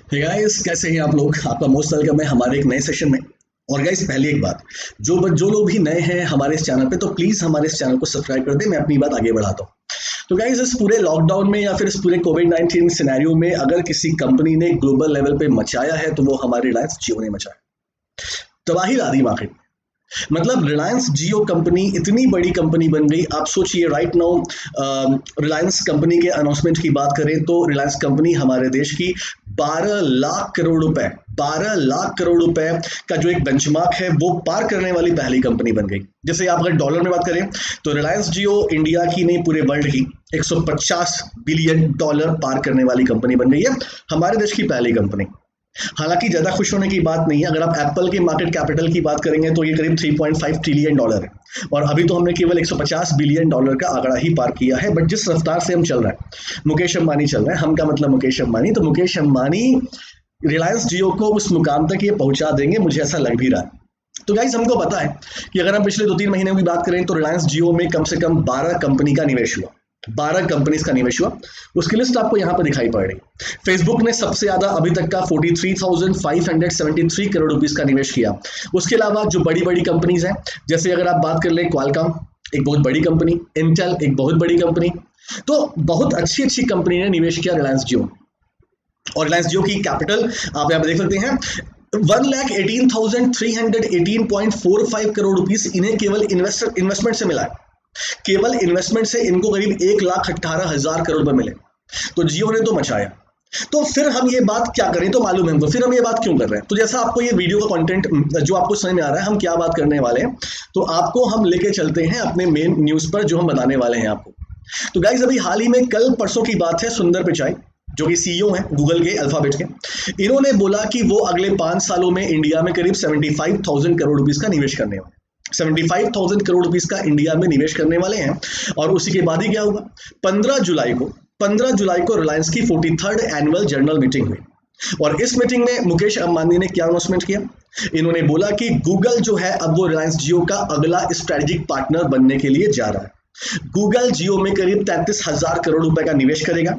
Hey guys, कैसे हैं आप लोग। आपका मोस्ट वेलकम है हमारे एक नए सेशन में। और गाइस, पहली एक बात, जो लोग भी नए हैं हमारे इस चैनल पे, तो प्लीज हमारे इस चैनल को सब्सक्राइब कर दें। मैं अपनी बात आगे बढ़ाता हूँ। तो गाइस, इस पूरे लॉकडाउन में या फिर इस पूरे कोविड-19 सिनेरियो में अगर किसी कंपनी ने ग्लोबल लेवल पे मचाया है तो वो हमारी रिलायंस जियो ने मचाया। तबाही ला दी मार्केट में। मतलब रिलायंस जियो कंपनी इतनी बड़ी कंपनी बन गई। आप सोचिए, राइट नाउ रिलायंस कंपनी के अनाउंसमेंट की बात करें तो रिलायंस कंपनी हमारे देश की 12 लाख करोड़ रुपए 12 लाख करोड़ रुपए का जो एक बेंचमार्क है वो पार करने वाली पहली कंपनी बन गई। जैसे आप अगर डॉलर में बात करें तो रिलायंस जियो इंडिया की नहीं, पूरे वर्ल्ड की 150 बिलियन डॉलर पार करने वाली कंपनी बन गई है, हमारे देश की पहली कंपनी। हालांकि ज्यादा खुश होने की बात नहीं है। अगर आप एप्पल के मार्केट कैपिटल की बात करेंगे तो ये करीब 3.5 ट्रिलियन डॉलर है, और अभी तो हमने केवल 150 बिलियन डॉलर का आंकड़ा ही पार किया है। बट जिस रफ्तार से हम चल रहे हैं, मुकेश अंबानी चल रहे हैं, हम का मतलब मुकेश अंबानी, तो मुकेश अंबानी रिलायंस जियो को उस मुकाम तक ये पहुंचा देंगे, मुझे ऐसा लग भी रहा है। तो गाइस, हमको पता है कि अगर हम पिछले 2-3 महीने की बात करें तो रिलायंस जियो में कम से कम 12 कंपनी का निवेश हुआ। 12 कंपनीज का निवेश हुआ। उसकी लिस्ट आपको यहां पर दिखाई पड़ रही। फेसबुक ने सबसे ज्यादा अभी तक का 43,573 करोड़ रुपीस का निवेश किया। उसके अलावा जो बड़ी बड़ी कंपनीज हैं, जैसे अगर आप बात कर ले क्वालकॉम, एक बहुत बड़ी कंपनी, इंटेल एक बहुत बड़ी कंपनी, तो बहुत अच्छी अच्छी कंपनी ने निवेश किया रिलायंस जियो। और रिलायंस जियो की कैपिटल आप यहां पर देख सकते हैं, 1,18,318.45 करोड़ रुपीस इन्हें केवल इन्वेस्टमेंट से मिला है। केवल इन्वेस्टमेंट से इनको करीब 1,18,000 करोड़ रुपए मिले। तो जियो ने तो मचाया। तो फिर हम ये बात क्या करें, तो मालूम है हमको फिर हम ये बात क्यों कर रहे हैं। तो जैसा आपको ये वीडियो का कंटेंट जो आपको समझ में आ रहा है हम क्या बात करने वाले हैं, तो आपको हम लेके चलते हैं अपने मेन न्यूज पर जो हम बताने वाले हैं आपको। तो गाइस, अभी हाल ही में कल परसों की बात है, सुंदर पिचाई जो कि सीईओ हैं गूगल के, अल्फाबेट के, इन्होंने बोला कि वो अगले 5 सालों में इंडिया में करीब 75,000 करोड़ रुपीस का निवेश करने वाले 75,000 करोड़ रुपीस का इंडिया में निवेश करने वाले हैं। और उसी के बाद ही क्या हुआ, 15 जुलाई को रिलायंस की 43rd एनुअल जनरल मीटिंग हुई। और इस मीटिंग में मुकेश अंबानी ने क्या अनाउंसमेंट किया, इन्होंने बोला कि गूगल जो है अब वो रिलायंस जियो का अगला स्ट्रेटेजिक पार्टनर बनने के लिए जा रहा है। गूगल जियो में करीब 33,000 करोड़ रुपए का निवेश करेगा,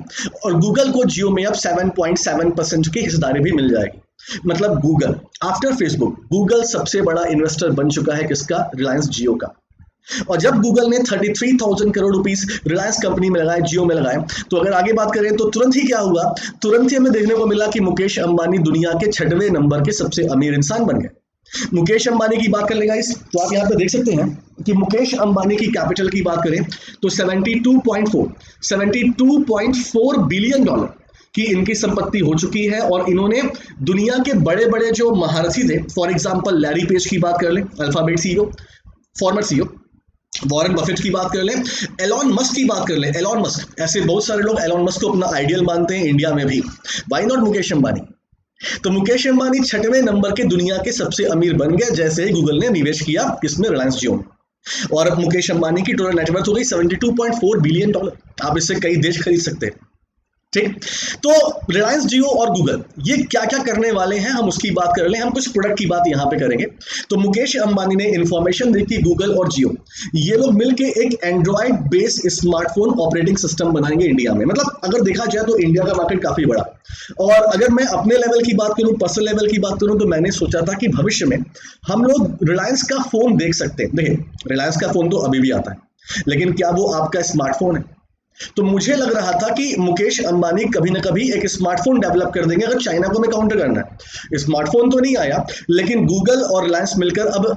और गूगल को जियो में अब 7.7% की हिस्सेदारी भी मिल जाएगी। मतलब गूगल आफ्टर फेसबुक, गूगल सबसे बड़ा इन्वेस्टर बन चुका है किसका, रिलायंस जियो का। और जब गूगल ने 33,000 करोड़ रुपीस रिलायंस कंपनी में लगाए, जियो में लगाए, तो अगर आगे बात करें तो तुरंत ही क्या हुआ, तुरंत ही हमें देखने को मिला कि मुकेश अंबानी दुनिया के 6वें नंबर के सबसे अमीर इंसान बन गए। मुकेश अंबानी की बात कर लेगा इस, तो आप यहाँ पे देख सकते हैं कि मुकेश अंबानी की कैपिटल की बात करें तो 72.4 बिलियन डॉलर की इनकी संपत्ति हो चुकी है। और इन्होंने दुनिया के बड़े बड़े जो महारथी थे, फॉर एग्जांपल लैरी पेज की बात कर ले, alphabet CEO, farmer CEO, Warren Buffett की बात कर ले, एलॉन मस्क की बात कर ले, एलॉन मस्क, ऐसे बहुत सारे लोग एलॉन मस्क को अपना आइडियल मानते हैं इंडिया में भी। Why not Mukesh Ambani. तो मुकेश अंबानी 6वें नंबर के दुनिया के सबसे अमीर बन गए जैसे ही गूगल ने निवेश किया किसमें, रिलायंस जियो में। और मुकेश अंबानी की टोटल नेटवर्थ हो गई 72.4 बिलियन डॉलर। आप इससे कई देश खरीद सकते हैं। ठीक, तो रिलायंस जियो और गूगल ये क्या क्या करने वाले हैं हम उसकी बात कर लें। हम कुछ प्रोडक्ट की बात यहां पे करेंगे। तो मुकेश अंबानी ने इंफॉर्मेशन दी कि गूगल और जियो ये लोग मिलके एक Android based smartphone operating system बनाएंगे इंडिया में। मतलब अगर देखा जाए तो इंडिया का मार्केट काफी बड़ा। और अगर मैं अपने लेवल की बात करूं, पर्सनल लेवल की बात करूं, तो मैंने सोचा था कि भविष्य में हम लोग रिलायंस का फोन देख सकते हैं। देखिए, रिलायंस का फोन तो अभी भी आता है, लेकिन क्या वो आपका स्मार्टफोन है? तो मुझे लग रहा था कि मुकेश अंबानी कभी ना कभी एक स्मार्टफोन डेवलप कर देंगे अगर चाइना को हमें काउंटर करना है। स्मार्टफोन तो नहीं आया, लेकिन गूगल और रिलायंस मिलकर अब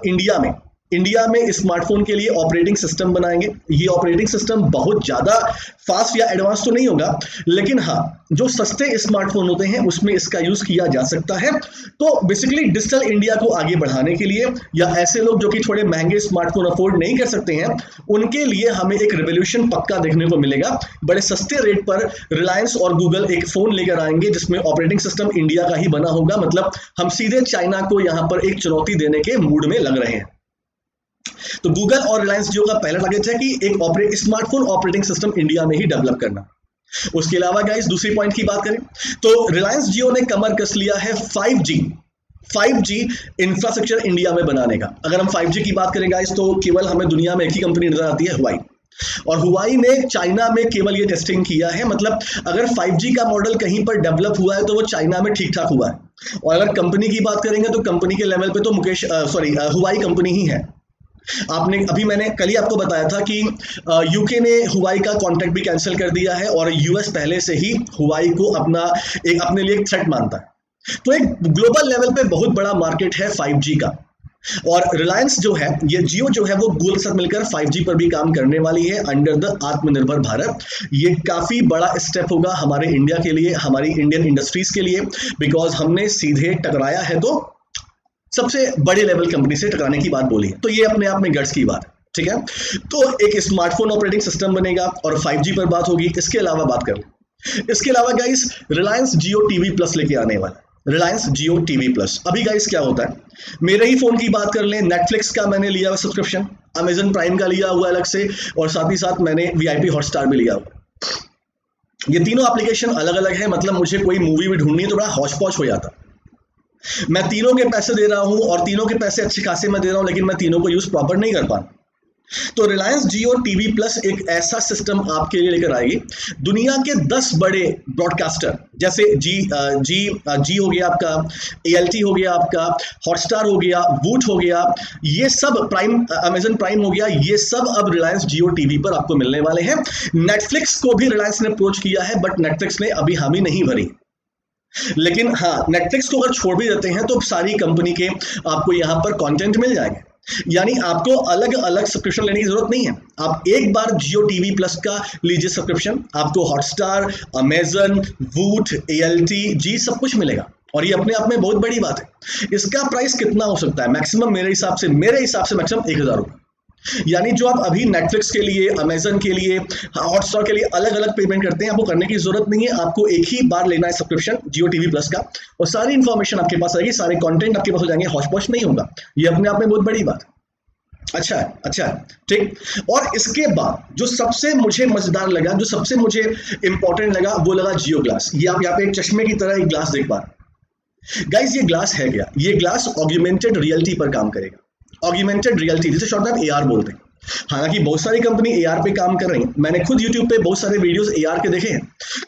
इंडिया में स्मार्टफोन के लिए ऑपरेटिंग सिस्टम बनाएंगे। ये ऑपरेटिंग सिस्टम बहुत ज्यादा फास्ट या एडवांस तो नहीं होगा, लेकिन हाँ, जो सस्ते स्मार्टफोन होते हैं उसमें इसका यूज किया जा सकता है। तो बेसिकली डिजिटल इंडिया को आगे बढ़ाने के लिए, या ऐसे लोग जो कि थोड़े महंगे स्मार्टफोन अफोर्ड नहीं कर सकते हैं, उनके लिए हमें एक रेवोल्यूशन पक्का देखने को मिलेगा। बड़े सस्ते रेट पर रिलायंस और गूगल एक फोन लेकर आएंगे जिसमें ऑपरेटिंग सिस्टम इंडिया का ही बना होगा। मतलब हम सीधे चाइना को यहां पर एक चुनौती देने के मूड में लग रहे हैं। तो गूगल और रिलायंस जियो का पहला टारगेट है कि एक स्मार्टफोन ऑपरेटिंग सिस्टम इंडिया में ही डेवलप करना। उसके अलावा गाइस, दूसरी पॉइंट की बात करें तो रिलायंस जियो ने कमर कस लिया है 5G इंफ्रास्ट्रक्चर इंडिया में बनाने का। अगर हम 5G की बात करें गाइस तो केवल हमें दुनिया में एक ही कंपनी नजर आती है, हुआई। और हुआई ने चाइना में केवल ये टेस्टिंग किया है, मतलब अगर 5G का मॉडल कहीं पर डेवलप हुआ है तो वो चाइना में ठीक ठाक हुआ है। और अगर कंपनी की बात करेंगे तो कंपनी के लेवल पे तो हुआई कंपनी ही है। आपने अभी मैंने कल ही आपको बताया था कि यूके ने हुआई का कॉन्ट्रैक्ट भी कैंसिल कर दिया है और यूएस पहले से ही हुआई को अपने लिए एक थ्रेट मानता है। तो एक ग्लोबल लेवल पे बहुत बड़ा मार्केट है 5G का। और रिलायंस जो है, ये जियो जो है, वो गूगल के साथ मिलकर 5G पर भी काम करने वाली है अंडर द आत्मनिर्भर भारत। ये काफी बड़ा स्टेप होगा हमारे इंडिया के लिए, हमारी इंडियन इंडस्ट्रीज के लिए, बिकॉज हमने सीधे टकराया है तो सबसे बड़े लेवल कंपनी से टकराने की बात बोली है, तो ये अपने आप में गट्स की बात है, ठीक है। तो एक स्मार्टफोन ऑपरेटिंग सिस्टम बनेगा और 5G पर बात होगी। इसके अलावा बात कर लें, इसके अलावा गाइस रिलायंस जियो टीवी प्लस लेके आने वाला है, रिलायंस जियो टीवी प्लस। अभी गाइस क्या होता है, मेरे ही फोन की बात कर लें, नेटफ्लिक्स का मैंने लिया हुआ सब्सक्रिप्शन, अमेजन प्राइम का लिया हुआ अलग से, और साथ ही साथ मैंने वीआईपी हॉटस्टार भी लिया हुआ। ये तीनों एप्लीकेशन अलग अलग है, मतलब मुझे कोई मूवी भी ढूंढनी है तो बड़ा हौच पौच हो जाता। मैं तीनों के पैसे दे रहा हूं और तीनों के पैसे अच्छे खासे मैं दे रहा हूं, लेकिन मैं तीनों को यूज प्रॉपर नहीं कर पा रहा। तो रिलायंस जियो टीवी प्लस एक ऐसा सिस्टम आपके लिए लेकर आएगी। दुनिया के 10 बड़े ब्रॉडकास्टर जैसे जी हो गया आपका, ALT हो गया आपका, हॉटस्टार हो गया, वूट हो गया, ये सब प्राइम, अमेजन प्राइम हो गया, ये सब अब रिलायंस जियो टीवी पर आपको मिलने वाले हैं। नेटफ्लिक्स को भी रिलायंस ने अप्रोच किया है, बट नेटफ्लिक्स ने अभी हामी नहीं भरी। लेकिन हाँ, नेटफ्लिक्स को अगर छोड़ भी देते हैं तो सारी कंपनी के आपको यहां पर कंटेंट मिल जाएंगे, यानी आपको अलग अलग सब्सक्रिप्शन लेने की जरूरत नहीं है। आप एक बार जियो टीवी प्लस का लीजिए सब्सक्रिप्शन, आपको हॉटस्टार, अमेजन, वूट, ALT, जी सब कुछ मिलेगा, और ये अपने आप में बहुत बड़ी बात है। इसका प्राइस कितना हो सकता है? मैक्सिमम मेरे हिसाब से मैक्सिमम 1000 रुपये। यानी जो आप अभी नेटफ्लिक्स के लिए, अमेजन के लिए, हॉटस्टार के लिए अलग अलग पेमेंट करते हैं, आपको करने की जरूरत नहीं है। आपको एक ही बार लेना है सब्सक्रिप्शन जियो टीवी प्लस का, और सारी इंफॉर्मेशन आपके पास आएगी, सारे कंटेंट आपके पास हो जाएंगे, हौच-पौच नहीं होगा। ये अपने आप में बहुत बड़ी बात है। अच्छा है, ठीक। और इसके बाद जो सबसे मुझे मजेदार लगा, जो सबसे मुझे इंपॉर्टेंट लगा, वो लगा जियो ग्लास। ये आप यहाँ पे एक चश्मे की तरह एक ग्लास देख पा रहे हैं। गाइस, ये ग्लास है क्या? ये ग्लास ऑग्यूमेंटेड रियलिटी पर काम करेगा। ऑग्यूमेंटेड रियलिटी जिसे शॉर्ट में AR बोलते हैं। हालांकि बहुत सारी कंपनी AR पे काम कर रही है, मैंने खुद YouTube पे बहुत सारे वीडियोस AR के देखे हैं।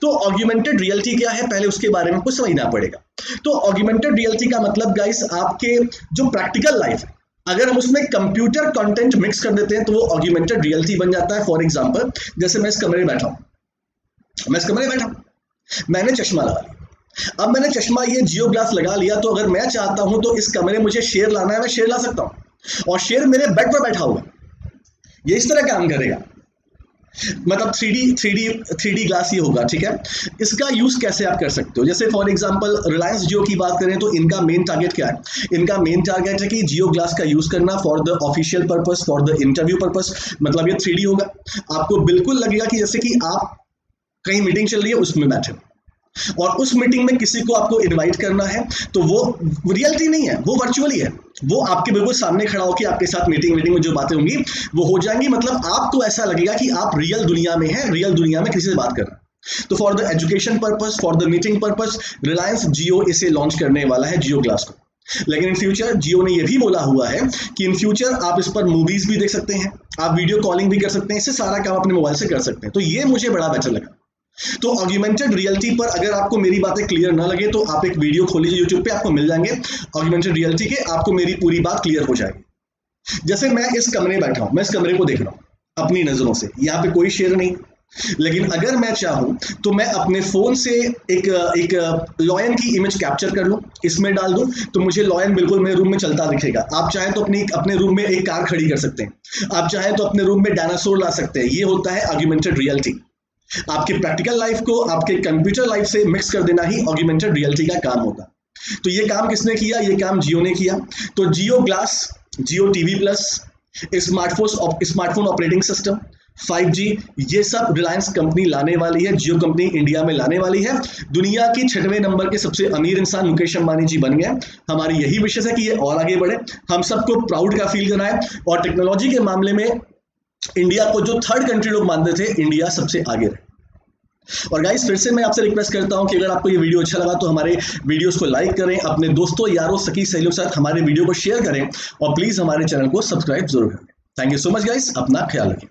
तो ऑग्यूमेंटेड रियलिटी क्या है, पहले उसके बारे में कुछ समझना पड़ेगा। तो ऑग्यूमेंटेड रियलिटी का मतलब गाइस, आपके जो प्रैक्टिकल लाइफ है, अगर हम उसमें कंप्यूटर कंटेंट मिक्स कर देते हैं तो वो ऑग्यूमेंटेड रियलिटी बन जाता है। फॉर एग्जांपल, जैसे मैं इस कमरे में बैठा हूं, मैंने चश्मा लगा लिया। अब मैंने चश्मा ये जियो ग्लास लगा लिया, तो अगर मैं चाहता हूं तो इस कमरे में मुझे शेर लाना है, मैं शेर ला सकता हूं, और शेर मेरे बेड पर बैठा होगा। ये इस तरह काम करेगा, मतलब 3D ग्लास ये होगा, ठीक है। इसका यूज कैसे आप कर सकते हो? जैसे फॉर एग्जांपल रिलायंस जियो की बात करें तो इनका मेन टारगेट क्या है? इनका मेन टारगेट है कि जियो ग्लास का यूज करना for the official purpose, for the interview purpose. मतलब ये 3D होगा, आपको बिल्कुल लगेगा कि जैसे कि आप कहीं मीटिंग चल रही है उसमें बैठे हो, और उस मीटिंग में किसी को आपको इनवाइट करना है, तो वो रियलिटी नहीं है, वो वर्चुअली है। वो आपके बिल्कुल सामने खड़ा होकर आपके साथ मीटिंग में जो बातें होंगी वो हो जाएंगी। मतलब आपको ऐसा लगेगा कि आप रियल दुनिया में हैं, रियल दुनिया में किसी से बात कर रहे हैं। तो for the education purpose, for the meeting purpose, Reliance Jio इसे लॉन्च करने वाला है, जियो ग्लास को। लेकिन इन फ्यूचर जियो ने यह भी बोला हुआ है कि इन फ्यूचर आप इस पर मूवीज भी देख सकते हैं, आप वीडियो कॉलिंग भी कर सकते हैं, इससे सारा काम अपने मोबाइल से कर सकते हैं। तो ये मुझे बड़ा बेटर लगा। तो ऑग्यूमेंटेड रियलिटी पर अगर आपको मेरी बातें क्लियर ना लगे तो आप एक वीडियो खोल लीजिए YouTube पे, आपको मिल जाएंगे ऑग्यूमेंटेड रियलिटी के, आपको मेरी पूरी बात क्लियर हो जाएगी। जैसे मैं इस कमरे में बैठा हूं, मैं इस कमरे को देख रहा हूं अपनी नजरों से, यहाँ पे कोई शेर नहीं, लेकिन अगर मैं चाहूं तो मैं अपने फोन से एक लॉयन की इमेज कैप्चर कर लूं, इसमें डाल दूं, तो मुझे लॉयन बिल्कुल मेरे रूम में चलता दिखेगा। आप चाहें तो अपने रूम में एक कार खड़ी कर सकते हैं, आप चाहें तो अपने रूम में डायनासोर ला सकते हैं। ये होता है ऑग्यूमेंटेड रियलिटी। आपके प्रैक्टिकल लाइफ को आपके कंप्यूटर लाइफ से मिक्स कर देना ही ऑग्यूमेंटेड रियलिटी का काम होता। तो ये काम किसने किया? ये काम जियो ने किया। तो Jio glass, Jio TV plus, smartphone operating system, 5G, ये सब रिलायंस कंपनी लाने वाली है, जियो कंपनी इंडिया में लाने वाली है। दुनिया की 6वें नंबर के सबसे अमीर इंसान मुकेश अंबानी जी बन गए। हमारी यही विशेष है कि ये और आगे बढ़े, हम सबको प्राउड का फील कराए, और टेक्नोलॉजी के मामले में इंडिया को जो 3rd कंट्री लोग मानते थे, इंडिया सबसे आगे रहे। और गाइस, फिर से मैं आपसे रिक्वेस्ट करता हूं कि अगर आपको ये वीडियो अच्छा लगा तो हमारे वीडियोस को लाइक करें, अपने दोस्तों, यारों, सखी, सहेलियों के साथ हमारे वीडियो को शेयर करें, और प्लीज हमारे चैनल को सब्सक्राइब जरूर करें। Thank you so much guys, अपना ख्याल रखें।